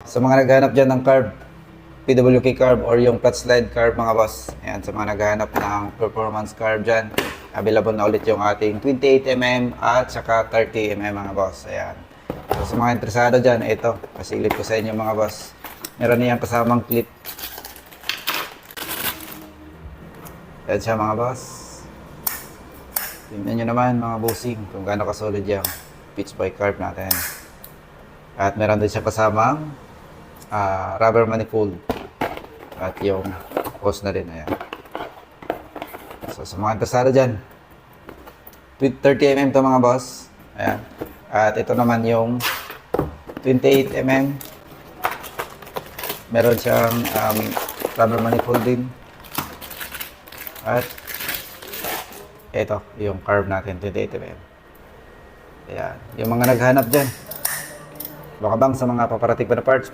Sa mga naghahanap dyan ng carb, PWK carb or yung flat slide carb mga boss. Ayan, sa mga naghahanap ng performance carb dyan, available na ulit yung ating 28mm at saka 30mm mga boss. Ayan. So, sa mga interesado dyan, ito, pasilip ko sa inyo mga boss. Meron niyang kasamang clip. Ayan siya mga boss. Tingnan nyo naman mga bossing kung gaano kasolid yung pitch by carb natin. At meron din siya kasamang rubber manifold. At yung hose na rin. Ayan. So sa mga interesado dyan, with 30mm to mga boss. Ayan. At ito naman yung 28mm. Meron siyang rubber manifold din. At ito, yung carb natin, 28mm. Ayan. Yung mga naghanap dyan, baka bang sa mga paparating pa na parts,